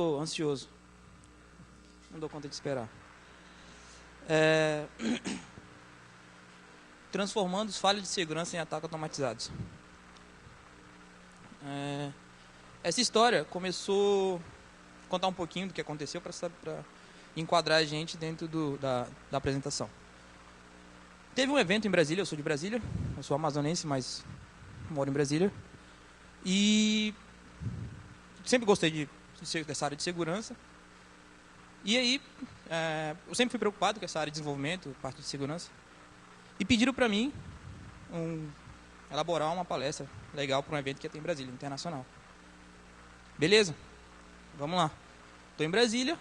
Tô ansioso. Não dou conta de esperar. Transformando os falhas de segurança em ataques automatizados. Essa história começou a contar um pouquinho do que aconteceu para enquadrar a gente dentro da apresentação. Teve um evento em Brasília, eu sou de Brasília, eu sou amazonense, mas moro em Brasília. E sempre gostei dessa área de segurança. E aí, eu sempre fui preocupado com essa área de desenvolvimento, parte de segurança. E pediram para mim elaborar uma palestra legal para um evento que ia ter em Brasília, internacional. Beleza, vamos lá. Estou em Brasília,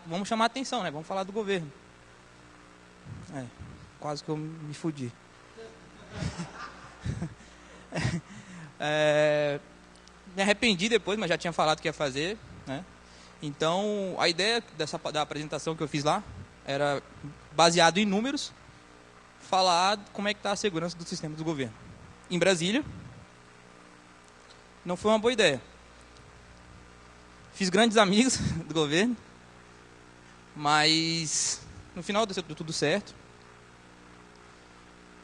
vamos chamar a atenção, né? Vamos falar do governo. Quase que eu me fudi. Me arrependi depois, mas já tinha falado que ia fazer, né? Então, a ideia da apresentação que eu fiz lá era, baseado em números, falar como é que está a segurança do sistema do governo. Em Brasília, não foi uma boa ideia. Fiz grandes amigos do governo, mas no final deu tudo certo.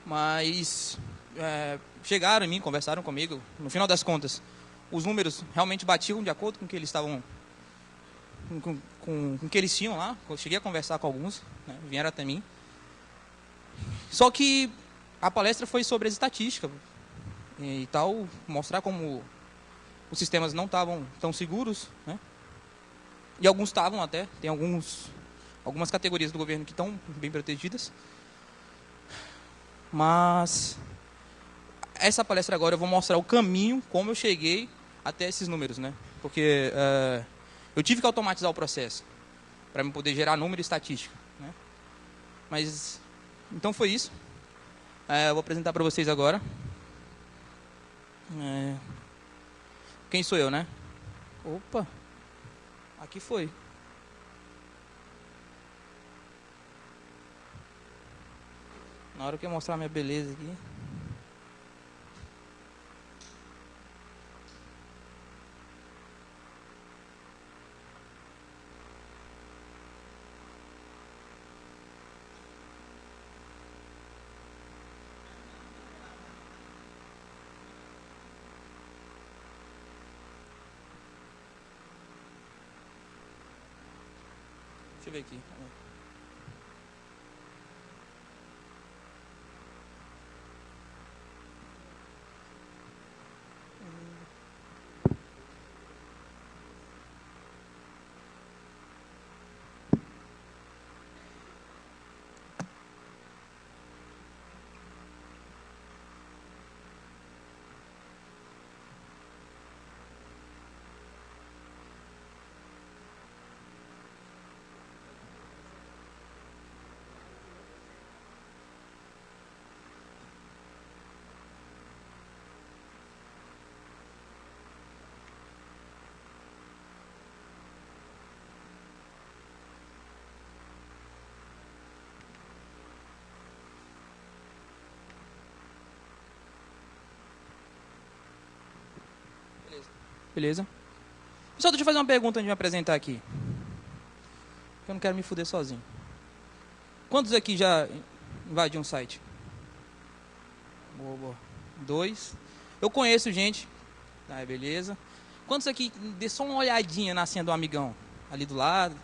Mas chegaram em mim, conversaram comigo. No final das contas, os números realmente batiam de acordo com o que eles estavam, com o que eles tinham lá. Eu cheguei a conversar com alguns, né, vieram até mim. Só que a palestra foi sobre as estatísticas e tal, mostrar como os sistemas não estavam tão seguros, né? E alguns estavam até, tem algumas categorias do governo que estão bem protegidas. Mas essa palestra agora eu vou mostrar o caminho, como eu cheguei até esses números, né? Porque eu tive que automatizar o processo para poder gerar número e estatística, né? Mas então foi isso. Eu vou apresentar para vocês agora. Quem sou eu, né? Opa, aqui foi. Na hora que eu mostrar minha beleza aqui. Deixa eu ver aqui. Beleza. Pessoal, deixa eu fazer uma pergunta antes de me apresentar aqui. Eu não quero me fuder sozinho. Quantos aqui já invadiram um site? Boa. 2. Eu conheço gente. Beleza. Quantos aqui dê só uma olhadinha na senha do amigão? Ali do lado.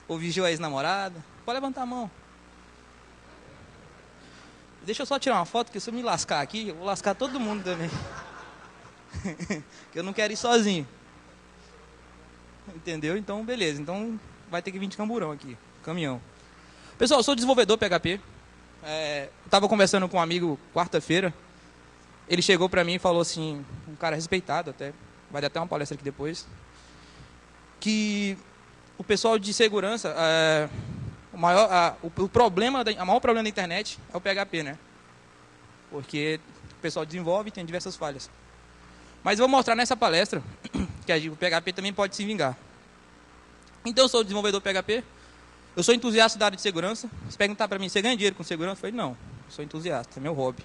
Ou vigiou a ex-namorada? Pode levantar a mão. Deixa eu só tirar uma foto, que se eu me lascar aqui, eu vou lascar todo mundo também. Que eu não quero ir sozinho. Entendeu? Então, beleza. Então, vai ter que vir de camburão aqui. Caminhão. Pessoal, eu sou desenvolvedor PHP. Eu estava conversando com um amigo quarta-feira. Ele chegou para mim e falou assim, um cara respeitado até, vai dar até uma palestra aqui depois, que o pessoal de segurança, o maior problema da internet é o PHP, né? Porque o pessoal desenvolve e tem diversas falhas. Mas eu vou mostrar nessa palestra que o PHP também pode se vingar. Então, eu sou desenvolvedor PHP, eu sou entusiasta da área de segurança. Se perguntar para mim, você ganha dinheiro com segurança? Eu falei, não, eu sou entusiasta, é meu hobby,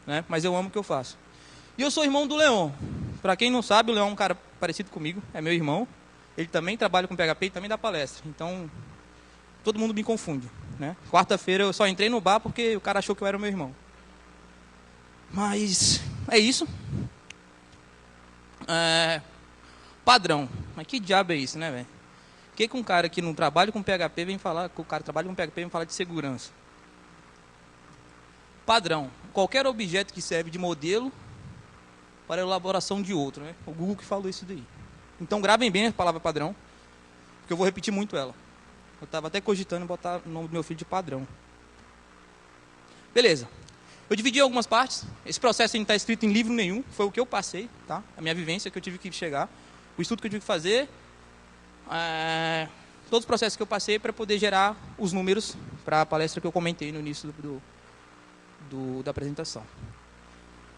né? Mas eu amo o que eu faço. E eu sou irmão do Leon. Para quem não sabe, o Leon é um cara parecido comigo, é meu irmão. Ele também trabalha com PHP e também dá palestra. Então, todo mundo me confunde, né? Quarta-feira eu só entrei no bar porque o cara achou que eu era meu irmão. Mas é isso. Padrão. Mas que diabo é isso, né, velho? Que um cara que não trabalha com PHP vem falar, que o cara trabalha com PHP vem falar de segurança? Padrão. Qualquer objeto que serve de modelo para a elaboração de outro, né? O Google que falou isso daí. Então gravem bem a palavra padrão, porque eu vou repetir muito ela. Eu estava até cogitando botar o nome do meu filho de padrão. Beleza. Eu dividi algumas partes. Esse processo não está escrito em livro nenhum. Foi o que eu passei, tá? A minha vivência que eu tive que chegar. O estudo que eu tive que fazer. Todos os processos que eu passei para poder gerar os números para a palestra que eu comentei no início da apresentação.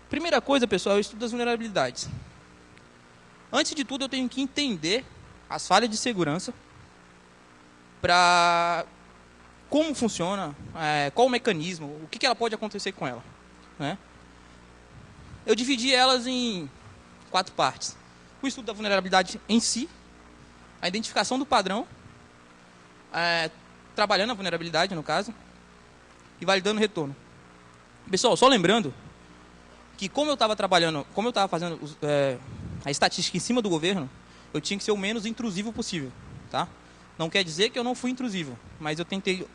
Primeira coisa, pessoal, é o estudo das vulnerabilidades. Antes de tudo, eu tenho que entender as falhas de segurança para como funciona, qual o mecanismo, o que ela pode acontecer com ela, né? Eu dividi elas em 4 partes. O estudo da vulnerabilidade em si, a identificação do padrão, trabalhando a vulnerabilidade, no caso, e validando o retorno. Pessoal, só lembrando que como eu estava trabalhando, como eu estava fazendo a estatística em cima do governo, eu tinha que ser o menos intrusivo possível, tá? Não quer dizer que eu não fui intrusivo, mas eu tentei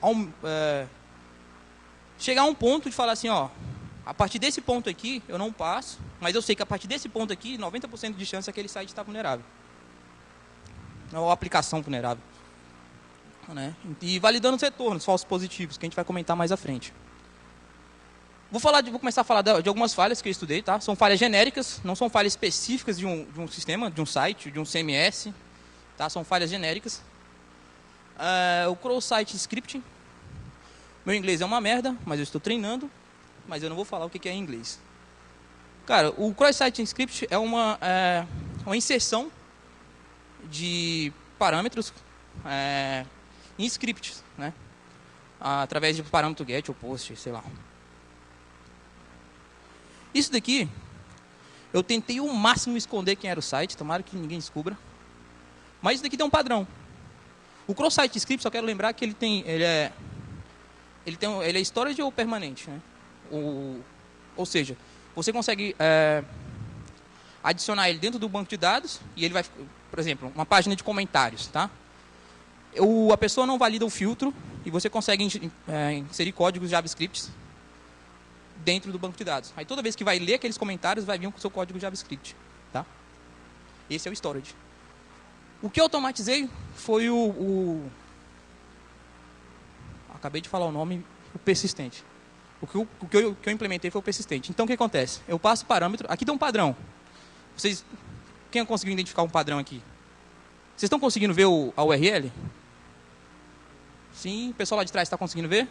chegar a um ponto de falar assim, ó, a partir desse ponto aqui eu não passo, mas eu sei que a partir desse ponto aqui, 90% de chance aquele site está vulnerável. Ou a aplicação vulnerável. Né? E validando os retornos, falsos positivos, que a gente vai comentar mais à frente. Vou começar a falar de algumas falhas que eu estudei, tá? São falhas genéricas, não são falhas específicas de um sistema, de um site, de um CMS, tá? São falhas genéricas. O cross-site scripting. Meu inglês é uma merda, mas eu estou treinando, mas eu não vou falar o que é em inglês. Cara, o cross-site script é uma inserção de parâmetros em scripts, né? Através de parâmetro get ou post, sei lá. Isso daqui, eu tentei o máximo esconder quem era o site, tomara que ninguém descubra. Mas isso daqui tem um padrão. O cross-site script, só quero lembrar que ele é storage ou permanente, né? Ou seja, você consegue adicionar ele dentro do banco de dados e ele vai, por exemplo, uma página de comentários, tá? A pessoa não valida o filtro e você consegue inserir códigos JavaScript dentro do banco de dados. Aí toda vez que vai ler aqueles comentários, vai vir com o seu código JavaScript, tá? Esse é o storage. O que eu automatizei foi acabei de falar o nome, o persistente. O que eu implementei foi o persistente. Então, o que acontece? Eu passo o parâmetro... Aqui tem um padrão. Quem conseguiu identificar um padrão aqui? Vocês estão conseguindo ver a URL? Sim, o pessoal lá de trás está conseguindo ver?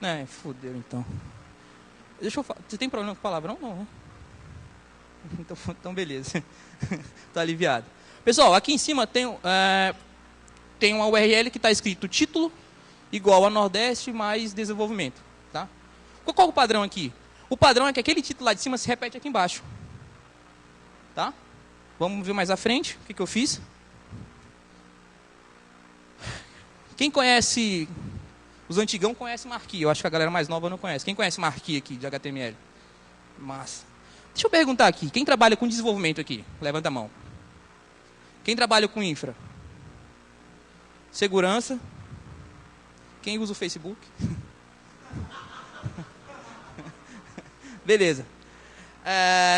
Né, fudeu então. Deixa eu falar. Você tem problema com palavrão? Não, né? Então beleza. Está aliviado. Pessoal, aqui em cima tem uma URL que está escrito título igual a Nordeste mais desenvolvimento. Tá? Qual é o padrão aqui? O padrão é que aquele título lá de cima se repete aqui embaixo. Tá? Vamos ver mais à frente o que eu fiz. Quem conhece... Os antigão conhecem Marquee. Eu acho que a galera mais nova não conhece. Quem conhece Marquee aqui, de HTML? Massa. Deixa eu perguntar aqui. Quem trabalha com desenvolvimento aqui? Levanta a mão. Quem trabalha com infra? Segurança? Quem usa o Facebook? Beleza.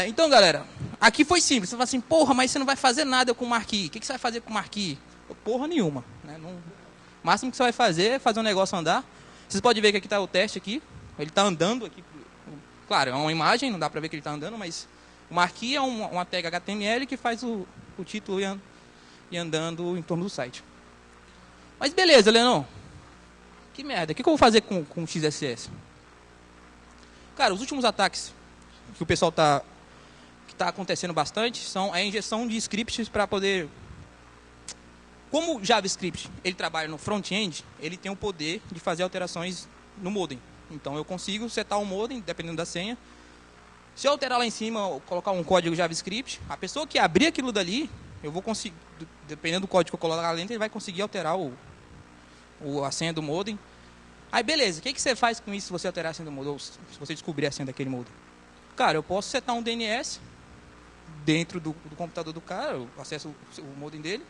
Então, galera, aqui foi simples. Você fala assim, porra, mas você não vai fazer nada com Marquee. O que você vai fazer com Marquee? Porra nenhuma. Né? O máximo que você vai fazer é fazer um negócio andar. Vocês podem ver que aqui está o teste aqui. Ele está andando aqui. Claro, é uma imagem, não dá para ver que ele está andando, mas o Marquee é uma tag HTML que faz o título e andando em torno do site. Mas beleza, Leonão. Que merda. O que eu vou fazer com o XSS? Cara, os últimos ataques que o pessoal que está acontecendo bastante são a injeção de scripts para poder... Como o JavaScript ele trabalha no front-end, ele tem o poder de fazer alterações no modem. Então eu consigo setar o modem, dependendo da senha, Se eu alterar lá em cima, colocar um código JavaScript, a pessoa que abrir aquilo dali, eu vou conseguir, dependendo do código que eu colocar lá dentro, ele vai conseguir alterar a senha do modem. Aí beleza, o que você faz com isso se você alterar a senha do modem, ou se você descobrir a senha daquele modem? Cara, eu posso setar um DNS dentro do computador do cara, eu acesso o modem dele,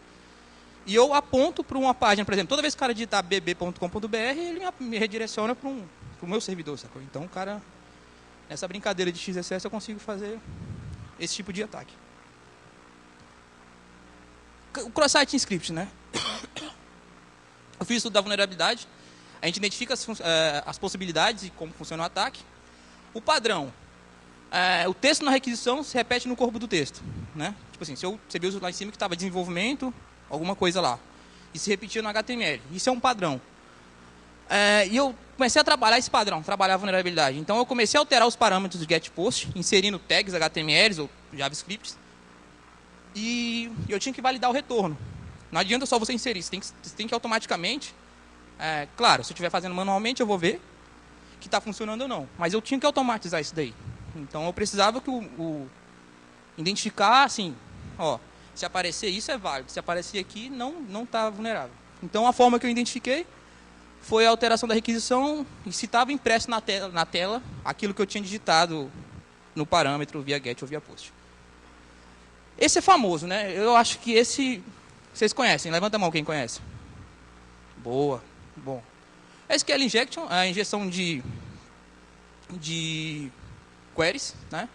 e eu aponto para uma página, por exemplo, toda vez que o cara digitar bb.com.br, ele me redireciona para o meu servidor, sacou? Então o cara, nessa brincadeira de XSS, eu consigo fazer esse tipo de ataque. O cross-site script, né? Eu fiz estudo da vulnerabilidade, a gente identifica as possibilidades e como funciona o ataque. O padrão, o texto na requisição se repete no corpo do texto, né? Tipo assim, você viu lá em cima que estava desenvolvimento, alguma coisa lá, e se repetia no HTML. Isso é um padrão. E eu comecei a trabalhar esse padrão, trabalhar a vulnerabilidade. Então eu comecei a alterar os parâmetros do getPost, inserindo tags HTML ou JavaScript, e eu tinha que validar o retorno. Não adianta só você inserir, você tem que automaticamente... claro, se eu estiver fazendo manualmente, eu vou ver que está funcionando ou não. Mas eu tinha que automatizar isso daí. Então eu precisava que identificar, assim, ó, se aparecer isso é válido, se aparecer aqui, não está vulnerável. Então a forma que eu identifiquei foi a alteração da requisição e se estava impresso na tela aquilo que eu tinha digitado no parâmetro via get ou via post. Esse é famoso, né? Eu acho que esse... Vocês conhecem? Levanta a mão quem conhece. Boa. Bom. SQL Injection é a injeção de queries, né?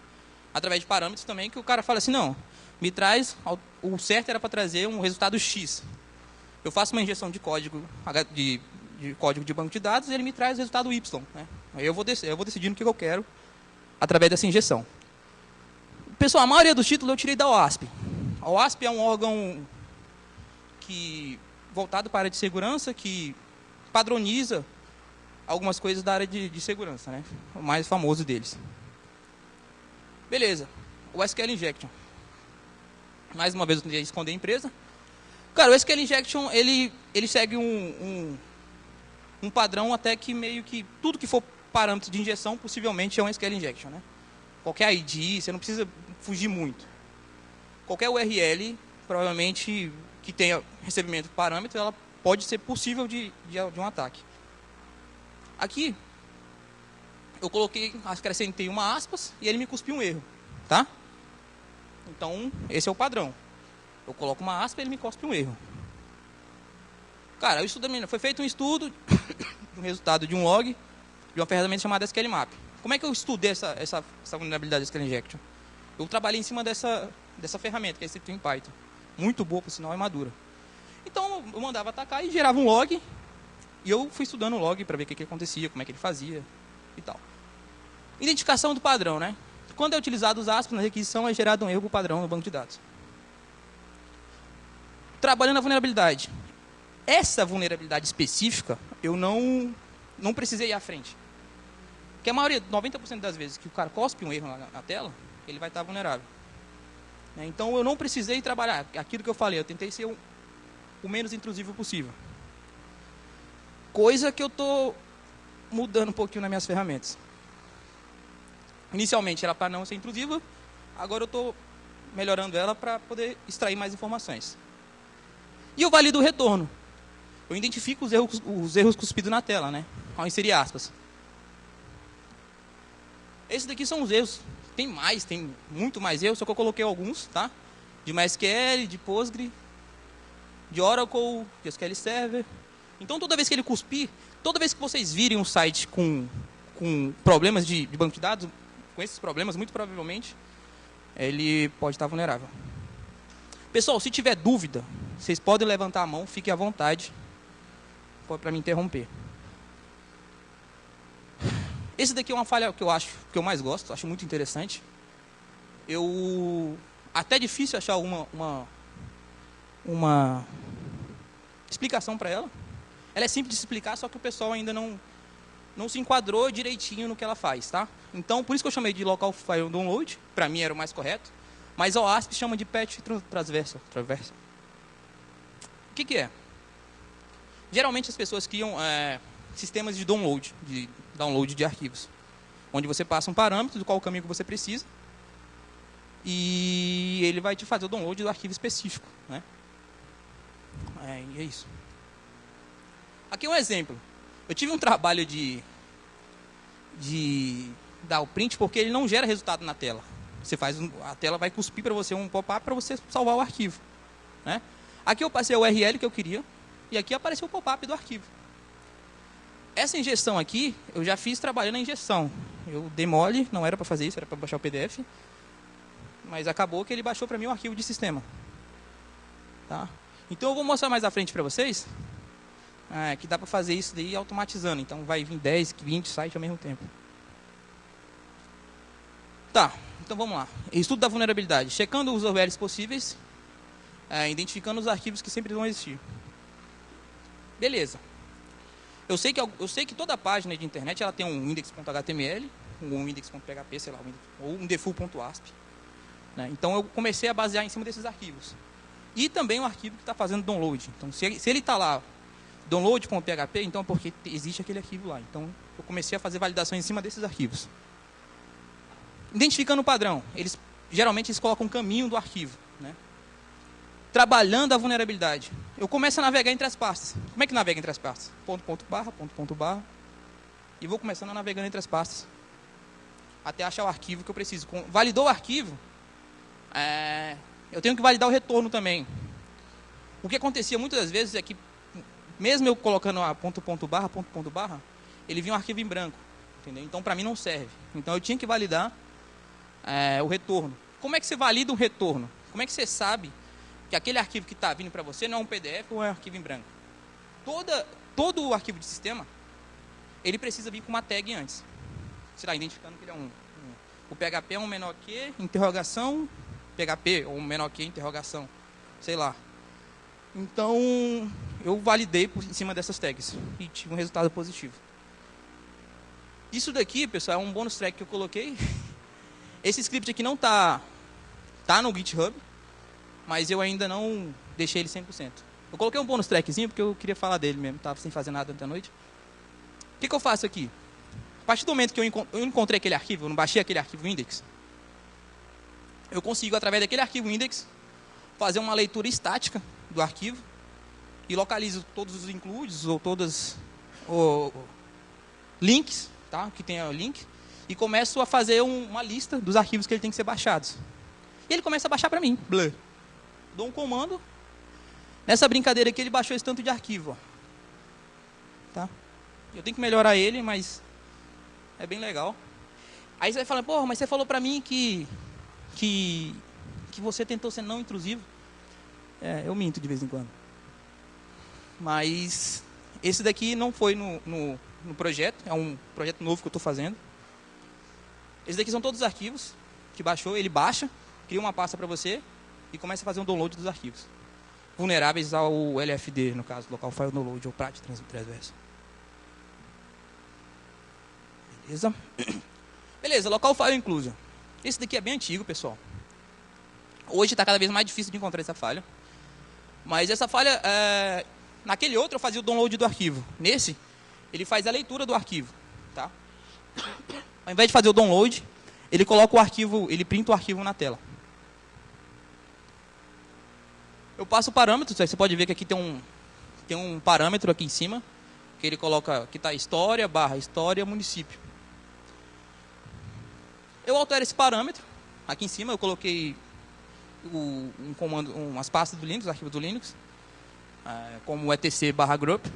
Através de parâmetros também, que o cara fala assim, não, me traz... O certo era para trazer um resultado X. Eu faço uma injeção de código de código de banco de dados e ele me traz o resultado Y, né? Aí eu vou decidindo o que eu quero através dessa injeção. Pessoal, a maioria dos títulos eu tirei da OASP. A OASP é um órgão voltado para a área de segurança, que padroniza algumas coisas da área de segurança, né? O mais famoso deles. Beleza. O SQL Injection. Mais uma vez eu tentei esconder a empresa. Cara, o SQL Injection, ele segue um padrão até que meio que tudo que for parâmetro de injeção, possivelmente é um SQL Injection, né? Qualquer ID, você não precisa fugir muito. Qualquer URL, provavelmente, que tenha recebimento de parâmetro, ela pode ser possível de um ataque. Aqui, eu acrescentei uma aspas e ele me cuspiu um erro, tá? Então, esse é o padrão. Eu coloco uma aspa e ele me cospe um erro. Cara, foi feito um estudo, um resultado de um log, de uma ferramenta chamada SQLmap. Como é que eu estudei essa vulnerabilidade do SQL Injection? Eu trabalhei em cima dessa ferramenta, que é escrito em Python. Muito boa, por sinal, é madura. Então, eu mandava atacar e gerava um log, e eu fui estudando o log para ver o que acontecia, como é que ele fazia e tal. Identificação do padrão, né? Quando é utilizado os aspas na requisição, é gerado um erro padrão no banco de dados. Trabalhando a vulnerabilidade. Essa vulnerabilidade específica, eu não precisei ir à frente. Porque a maioria, 90% das vezes que o cara cospe um erro na tela, ele vai estar vulnerável. Então, eu não precisei trabalhar. Aquilo que eu falei, eu tentei ser o menos intrusivo possível. Coisa que eu estou mudando um pouquinho nas minhas ferramentas. Inicialmente era para não ser intrusiva, agora eu estou melhorando ela para poder extrair mais informações. E eu valido o retorno. Eu identifico os erros cuspidos na tela, né? Ao inserir aspas. Esses daqui são os erros. Tem muito mais erros, só que eu coloquei alguns, tá? De MySQL, de Postgre, de Oracle, de SQL Server. Então, toda vez que ele cuspir, toda vez que vocês virem um site com problemas de banco de dados, com esses problemas, muito provavelmente, ele pode estar vulnerável. Pessoal, se tiver dúvida, vocês podem levantar a mão, fiquem à vontade para me interromper. Esse daqui é uma falha que eu mais gosto, acho muito interessante. Até é difícil achar uma explicação para ela. Ela é simples de explicar, só que o pessoal ainda não se enquadrou direitinho no que ela faz, tá? Então, por isso que eu chamei de local file download, para mim era o mais correto, mas a OASP chama de patch transversal. O que é? Geralmente as pessoas criam sistemas de download de arquivos. onde você passa um parâmetro do qual caminho que você precisa e ele vai te fazer o download do arquivo específico, né? E é isso. Aqui um exemplo. Eu tive um trabalho de dar o print porque ele não gera resultado na tela. A tela vai cuspir para você um pop-up para você salvar o arquivo, né? Aqui eu passei o URL que eu queria e aqui apareceu o pop-up do arquivo. Essa injeção aqui, eu já fiz trabalhando na injeção. Eu dei mole, não era para fazer isso, era para baixar o PDF. Mas acabou que ele baixou para mim o arquivo de sistema. Tá? Então eu vou mostrar mais à frente para vocês que dá para fazer isso daí automatizando. Então vai vir 10, 20 sites ao mesmo tempo. Tá, então vamos lá. Estudo da vulnerabilidade. Checando os URLs possíveis, identificando os arquivos que sempre vão existir. Beleza. Eu sei que toda página de internet ela tem um index.html, um index.php, sei lá, ou um default.asp. Né? Então eu comecei a basear em cima desses arquivos. E também o arquivo que está fazendo download. Então se ele está lá, download.php, então é porque existe aquele arquivo lá. Então eu comecei a fazer validação em cima desses arquivos. Identificando o padrão. Geralmente eles colocam um caminho do arquivo. Né? Trabalhando a vulnerabilidade. Eu começo a navegar entre as pastas. Como é que navega entre as pastas? Ponto barra. E vou começando a navegar entre as pastas. Até achar o arquivo que eu preciso. Validou o arquivo, eu tenho que validar o retorno também. O que acontecia muitas das vezes é que, mesmo eu colocando a ponto barra, ele vinha um arquivo em branco. Entendeu? Então, para mim, não serve. Então, eu tinha que validar o retorno. Como é que você valida um retorno? Como é que você sabe que aquele arquivo que está vindo para você não é um PDF ou é um arquivo em branco? Todo o arquivo de sistema, ele precisa vir com uma tag antes. Sei lá, identificando que ele é o PHP é um menor que, interrogação, PHP, ou um menor que, interrogação, sei lá. Então, eu validei por cima dessas tags e tive um resultado positivo. Isso daqui, pessoal, é um bônus track que eu coloquei. Esse script aqui não tá no GitHub, mas eu ainda não deixei ele 100%. Eu coloquei um bônus trackzinho porque eu queria falar dele mesmo, estava sem fazer nada ontem à noite. O que eu faço aqui? A partir do momento que eu encontrei aquele arquivo, eu não baixei aquele arquivo index, eu consigo, através daquele arquivo index, fazer uma leitura estática do arquivo e localizo todos os includes ou todos os links, tá? Que tenha link, e começo a fazer uma lista dos arquivos que ele tem que ser baixados. E ele começa a baixar para mim. Blur. Dou um comando. Nessa brincadeira aqui ele baixou esse tanto de arquivo. Ó. Tá? Eu tenho que melhorar ele, mas é bem legal. Aí você vai falar, porra, mas você falou para mim que você tentou ser não intrusivo. Eu minto de vez em quando. Mas esse daqui não foi no projeto, é um projeto novo que eu estou fazendo. Esses daqui são todos os arquivos que baixou, ele baixa, cria uma pasta para você e começa a fazer um download dos arquivos. Vulneráveis ao LFD, no caso, Local File Download, ou PRAT transverso. Beleza? Beleza, Local File Inclusion. Esse daqui é bem antigo, pessoal. Hoje está cada vez mais difícil de encontrar essa falha. Mas essa falha, naquele outro eu fazia o download do arquivo. Nesse, ele faz a leitura do arquivo. Tá? Ao invés de fazer o download, ele coloca o arquivo, ele printa o arquivo na tela. Eu passo o parâmetro, você pode ver que aqui tem um parâmetro aqui em cima, que ele coloca, que está história, município. Eu altero esse parâmetro, aqui em cima eu coloquei um comando, umas pastas do Linux, arquivos do Linux, como etc/group,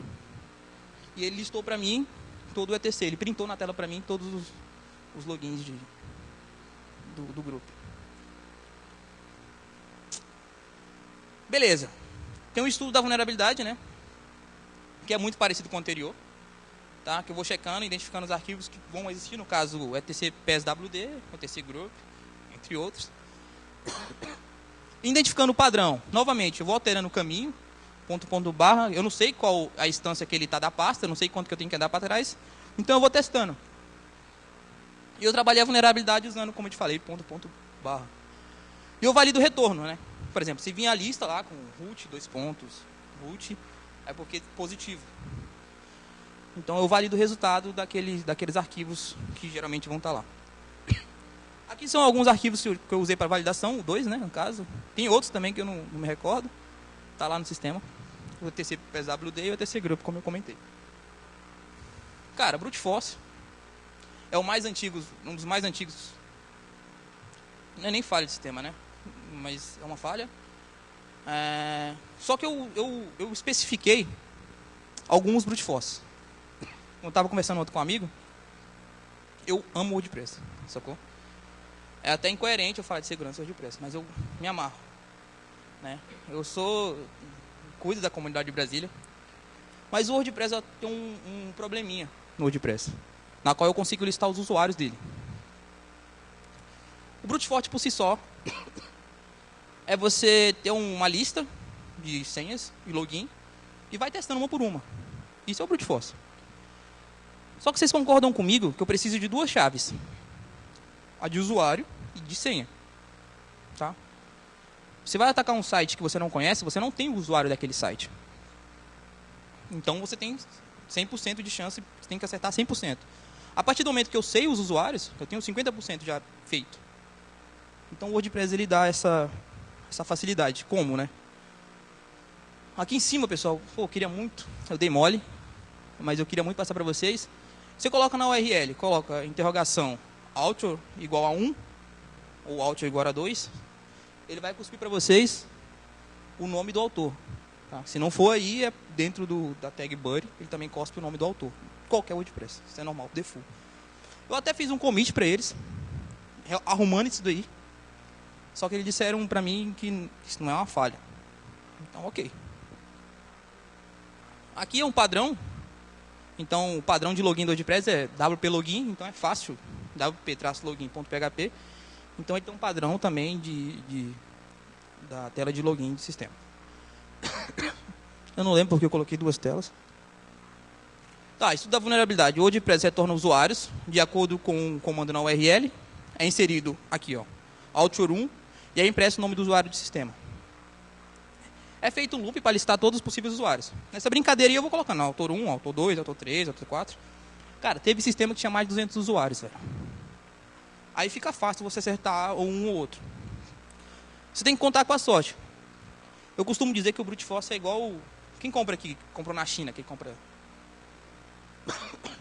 e ele listou para mim todo o etc, ele printou na tela para mim todos os logins do grupo. Beleza. Tem um estudo da vulnerabilidade, né? Que é muito parecido com o anterior. Tá? Que eu vou checando, identificando os arquivos que vão existir. No caso, o etc PSWD, o etc group, entre outros. Identificando o padrão. Novamente, eu vou alterando o caminho. Ponto barra. Eu não sei qual a instância que ele está da pasta. Eu não sei quanto que eu tenho que andar para trás. Então, eu vou testando. E eu trabalhei a vulnerabilidade usando, como eu te falei, ponto barra. E eu valido o retorno, né? Por exemplo, se vinha a lista lá com root, root, é porque positivo. Então eu valido o resultado daqueles arquivos que geralmente vão estar lá. Aqui são alguns arquivos que eu usei para validação, 2, né, no caso. Tem outros também que eu não me recordo. Está lá no sistema. O TC PSWD e o TC Group, como eu comentei. Cara, Brute Force é o mais antigo, um dos mais antigos. Não é nem falha de sistema, né? Mas é uma falha. Só que eu especifiquei alguns Brute Force. Eu estava conversando outro com um amigo. Eu amo o WordPress, sacou? É até incoerente eu falar de segurança do WordPress, mas eu me amarro, né? Cuido da comunidade de Brasília, mas o WordPress tem um probleminha no WordPress, na qual eu consigo listar os usuários dele. O Brute Force por si só é você ter uma lista de senhas e login e vai testando uma por uma. Isso é o Brute Force. Só que vocês concordam comigo que eu preciso de 2 chaves. A de usuário e de senha. Tá? Você vai atacar um site que você não conhece, você não tem o usuário daquele site. Então você tem 100% de chance, você tem que acertar 100%. A partir do momento que eu sei os usuários, eu tenho 50% já feito. Então o WordPress ele dá essa facilidade. Como, né? Aqui em cima, pessoal, eu queria muito, eu dei mole, mas eu queria muito passar para vocês. Você coloca na URL, coloca interrogação author igual a 1, ou author igual a 2, ele vai cuspir para vocês o nome do autor. Tá? Se não for aí, é dentro da tag buddy, ele também cospe o nome do autor. Qualquer WordPress, isso é normal, default. Eu até fiz um commit para eles, arrumando isso daí, só que eles disseram para mim que isso não é uma falha. Então, ok. Aqui é um padrão. Então, o padrão de login do WordPress é WP Login, então é fácil, wp-login.php. Então, ele tem um padrão também da tela de login do sistema. Eu não lembro porque eu coloquei 2 telas. Tá, isso da vulnerabilidade. O WordPress retorna usuários de acordo com o comando na URL. É inserido aqui, ó, author 1, e é impresso o nome do usuário do sistema. É feito um loop para listar todos os possíveis usuários. Nessa brincadeira eu vou colocando autor 1, autor 2, autor 3, autor 4. Cara, teve sistema que tinha mais de 200 usuários, velho. Aí fica fácil você acertar um ou outro. Você tem que contar com a sorte. Eu costumo dizer que o Brute Force é igual... Quem compra aqui? Comprou na China. Quem compra...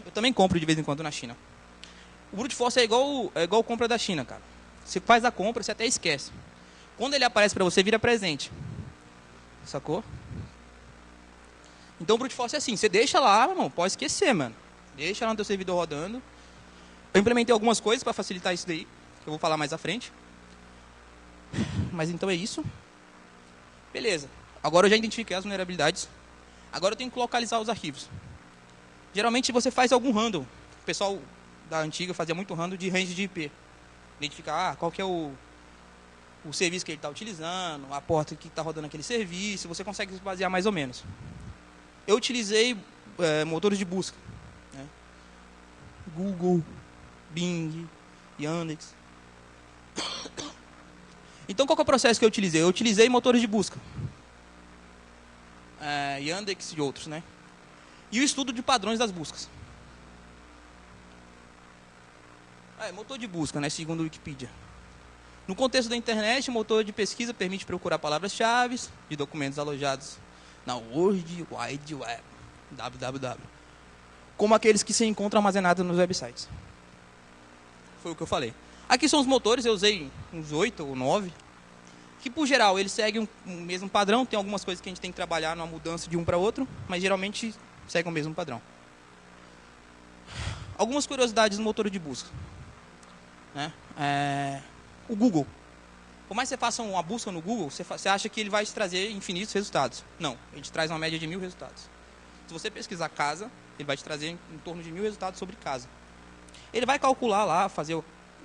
Eu também compro de vez em quando na China. O Brute Force é igual compra da China, cara. Você faz a compra, você até esquece. Quando ele aparece para você, vira presente. Sacou? Então o Brute Force é assim, você deixa lá, irmão, pode esquecer, mano. Deixa lá no teu servidor rodando. Eu implementei algumas coisas para facilitar isso daí, que eu vou falar mais à frente. Mas então é isso. Beleza. Agora eu já identifiquei as vulnerabilidades. Agora eu tenho que localizar os arquivos. Geralmente você faz algum handle. O pessoal da antiga fazia muito handle de range de IP. Identificar qual que é o serviço que ele está utilizando, a porta que está rodando aquele serviço, você consegue se basear mais ou menos. Eu utilizei motores de busca. Né? Google, Bing, Yandex. Então, qual que é o processo que eu utilizei? Eu utilizei motores de busca. Yandex e outros, né? E o estudo de padrões das buscas. Motor de busca, né? Segundo a Wikipedia. No contexto da internet, o motor de pesquisa permite procurar palavras-chave de documentos alojados na World Wide Web, www, como aqueles que se encontram armazenados nos websites. Foi o que eu falei. Aqui são os motores, eu usei uns 8 ou 9, que por geral eles seguem o mesmo padrão, tem algumas coisas que a gente tem que trabalhar numa mudança de um para outro, mas geralmente seguem o mesmo padrão. Algumas curiosidades do motor de busca. Né? O Google. Por mais que você faça uma busca no Google, você acha que ele vai te trazer infinitos resultados. Não, ele te traz uma média de 1000 resultados. Se você pesquisar casa, ele vai te trazer em torno de 1000 resultados sobre casa. Ele vai calcular lá,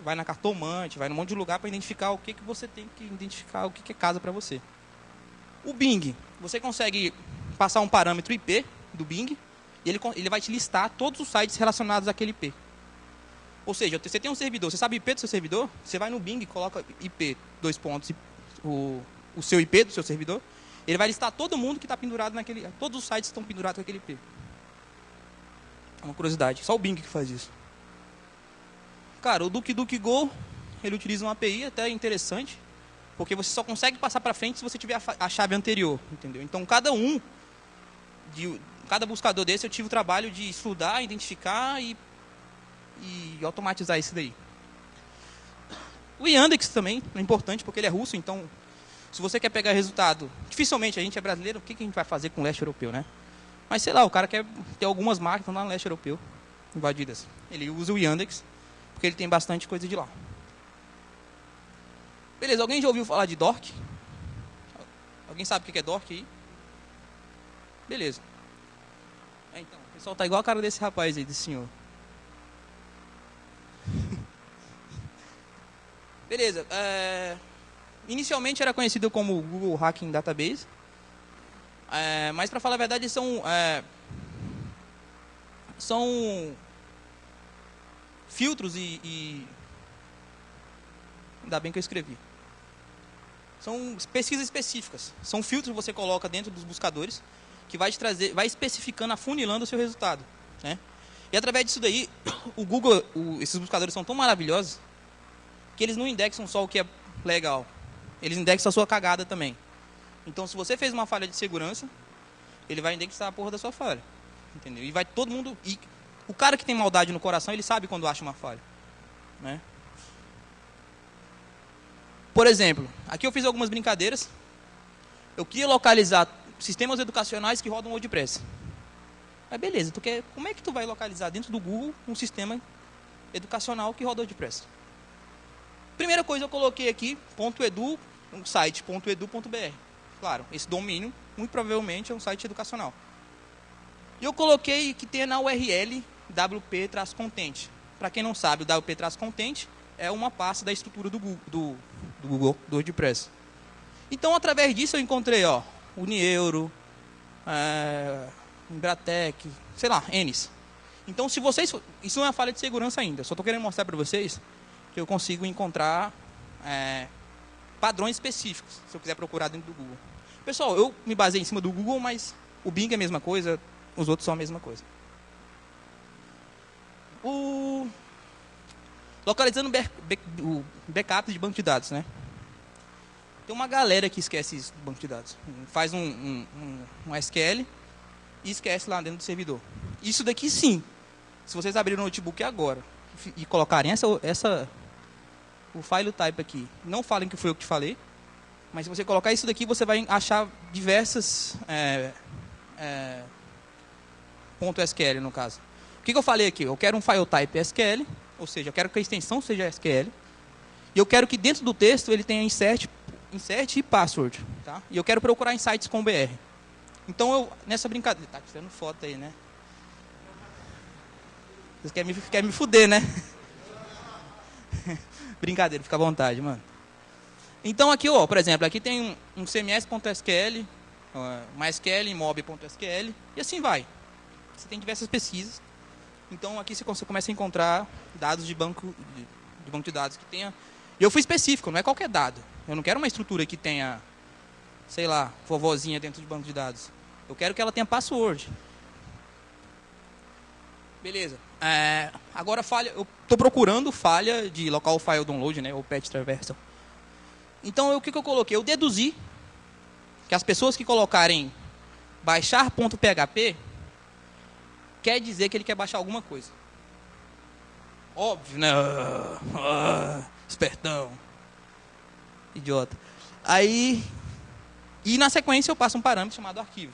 vai na cartomante, vai num monte de lugar para identificar o que você tem que identificar, o que é casa para você. O Bing, você consegue passar um parâmetro IP do Bing e ele vai te listar todos os sites relacionados àquele IP. Ou seja, você tem um servidor, você sabe o IP do seu servidor? Você vai no Bing, coloca IP, o seu IP do seu servidor, ele vai listar todo mundo que está pendurado naquele... Todos os sites estão pendurados com aquele IP. É uma curiosidade. Só o Bing que faz isso. Cara, o DuckDuckGo, ele utiliza uma API até interessante, porque você só consegue passar para frente se você tiver a chave anterior, entendeu? Então, cada buscador desse eu tive o trabalho de estudar, identificar e automatizar isso daí. O Yandex também é importante, porque ele é russo, então, se você quer pegar resultado, dificilmente a gente é brasileiro, o que a gente vai fazer com o leste europeu, né? Mas, sei lá, o cara quer ter algumas máquinas lá no leste europeu, invadidas. Ele usa o Yandex, porque ele tem bastante coisa de lá. Beleza, alguém já ouviu falar de Dork? Alguém sabe o que é Dork aí? Beleza. Então, o pessoal tá igual a cara desse rapaz aí, desse senhor. Beleza. Inicialmente era conhecido como Google Hacking Database. Mas, para falar a verdade, são filtros e... Ainda bem que eu escrevi. São pesquisas específicas. São filtros que você coloca dentro dos buscadores que vai te trazer, vai especificando, afunilando o seu resultado, né? E através disso daí, o Google, esses buscadores são tão maravilhosos que eles não indexam só o que é legal. Eles indexam a sua cagada também. Então, se você fez uma falha de segurança, ele vai indexar a porra da sua falha, entendeu? E vai todo mundo... E o cara que tem maldade no coração, ele sabe quando acha uma falha, né? Por exemplo, aqui eu fiz algumas brincadeiras. Eu queria localizar sistemas educacionais que rodam WordPress. Mas beleza, como é que tu vai localizar dentro do Google um sistema educacional que roda WordPress? Primeira coisa, eu coloquei aqui .edu, um site .edu.br. Claro, esse domínio, muito provavelmente, é um site educacional. E eu coloquei que tenha na URL wp-content. Para quem não sabe, o wp-content é uma pasta da estrutura do Google, do WordPress. Então, através disso, eu encontrei Unieuro, Embratec, sei lá, Enes. Então, se vocês... Isso não é uma falha de segurança ainda. Só estou querendo mostrar para vocês que eu consigo encontrar padrões específicos, se eu quiser procurar dentro do Google. Pessoal, eu me baseei em cima do Google, mas o Bing é a mesma coisa, os outros são a mesma coisa. Localizando o backup de banco de dados, né? Tem uma galera que esquece isso do banco de dados. Faz um SQL e esquece lá dentro do servidor. Isso daqui sim. Se vocês abrirem o notebook agora e colocarem o file type aqui, não falem que foi eu que te falei, mas se você colocar isso daqui, você vai achar diversas .SQL no caso. O que eu falei aqui? Eu quero um file type SQL, ou seja, eu quero que a extensão seja SQL, e eu quero que dentro do texto ele tenha insert e password, tá? E eu quero procurar em sites com BR. Então, nessa brincadeira... Tá tirando foto aí, né? Vocês querem me fuder, né? Brincadeira, fica à vontade, mano. Então, aqui, por exemplo, aqui tem um cms.sql, MySQL, mob.sql, e assim vai. Você tem diversas pesquisas. Então, aqui você começa a encontrar dados de banco de dados que tenha... E eu fui específico, não é qualquer dado. Eu não quero uma estrutura que tenha, sei lá, vovozinha dentro de banco de dados. Eu quero que ela tenha password. Beleza. Agora, eu estou procurando falha de local file download, né, ou patch traversal. Então, o que eu coloquei? Eu deduzi que as pessoas que colocarem baixar.php quer dizer que ele quer baixar alguma coisa. Óbvio, né? Espertão. Idiota. Aí, e na sequência eu passo um parâmetro chamado arquivo.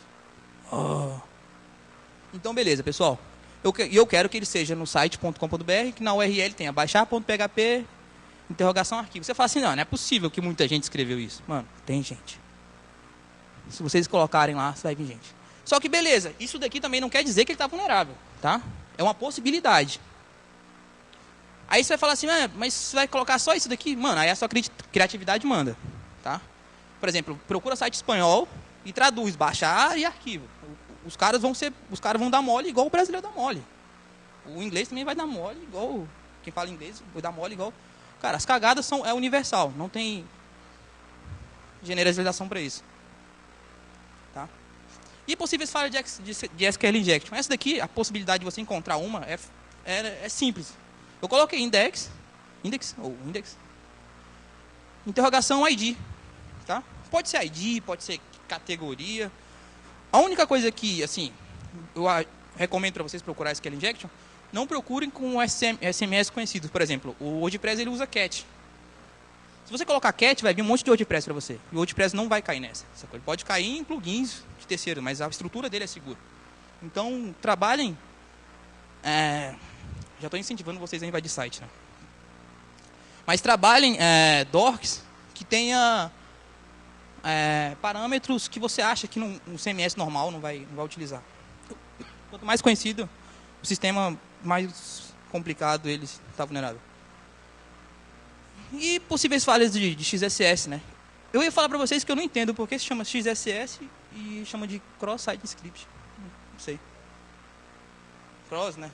Então, beleza, pessoal. Eu quero que ele seja no site.com.br, que na URL tenha baixar.php, interrogação arquivo. Você fala assim, não é possível que muita gente escreveu isso. Mano, tem gente. Se vocês colocarem lá, vai vir gente. Só que beleza, isso daqui também não quer dizer que ele está vulnerável, tá? É uma possibilidade. Aí você vai falar assim, mas você vai colocar só isso daqui? Mano, aí a sua criatividade manda, tá? Por exemplo, procura site espanhol e traduz, baixar e arquivo. Os caras vão dar mole igual o brasileiro dá mole. O inglês também vai dar mole igual... Quem fala inglês vai dar mole igual... Cara, as cagadas é universal, não tem generalização para isso. Tá? E possíveis falhas de SQL Injection. Essa daqui, a possibilidade de você encontrar uma é simples. Eu coloquei index, interrogação ID. Tá? Pode ser ID, pode ser categoria. A única coisa que, assim, eu recomendo para vocês procurar SQL Injection, não procurem com SMS conhecidos. Por exemplo, o WordPress ele usa cat. Se você colocar cat, vai vir um monte de WordPress para você. E o WordPress não vai cair nessa. Ele pode cair em plugins de terceiro, mas a estrutura dele é segura. Então, trabalhem... já estou incentivando vocês a invadir site, né? Mas trabalhem docs que tenha parâmetros que você acha que no CMS normal não vai utilizar. Quanto mais conhecido o sistema, mais complicado ele está vulnerável. E possíveis falhas de XSS, né? Eu ia falar para vocês que eu não entendo porque se chama XSS e chama de Cross-Site Script. Não sei. Cross, né?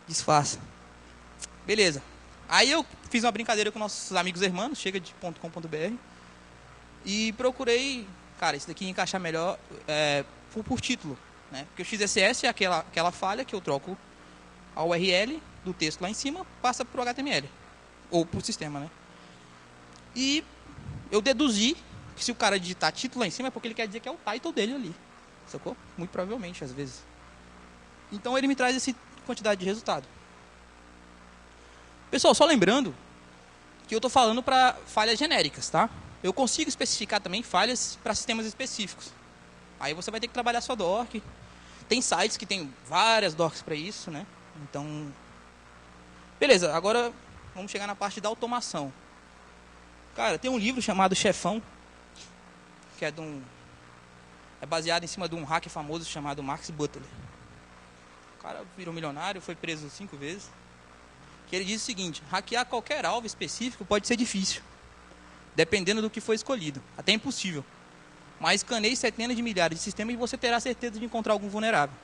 Disfarça. Beleza. Aí eu fiz uma brincadeira com nossos amigos hermanos, chega de .com.br, e procurei, cara, isso daqui encaixar melhor por título, né? Porque o XSS é aquela falha que eu troco a URL do texto lá em cima, passa para o HTML. Ou para o sistema, né? E eu deduzi que se o cara digitar título lá em cima é porque ele quer dizer que é o title dele ali. Sacou? Muito provavelmente, às vezes. Então ele me traz essa quantidade de resultado. Pessoal, só lembrando que eu estou falando para falhas genéricas, tá? Eu consigo especificar também falhas para sistemas específicos. Aí você vai ter que trabalhar sua doc. Tem sites que tem várias docs para isso, né? Então, beleza, agora vamos chegar na parte da automação. Cara, tem um livro chamado Chefão, que é baseado em cima de um hacker famoso chamado Max Butler. O cara virou milionário, foi preso 5 vezes. Que ele diz o seguinte: hackear qualquer alvo específico pode ser difícil, dependendo do que foi escolhido, até impossível. Mas escaneie centenas de milhares de sistemas e você terá certeza de encontrar algum vulnerável.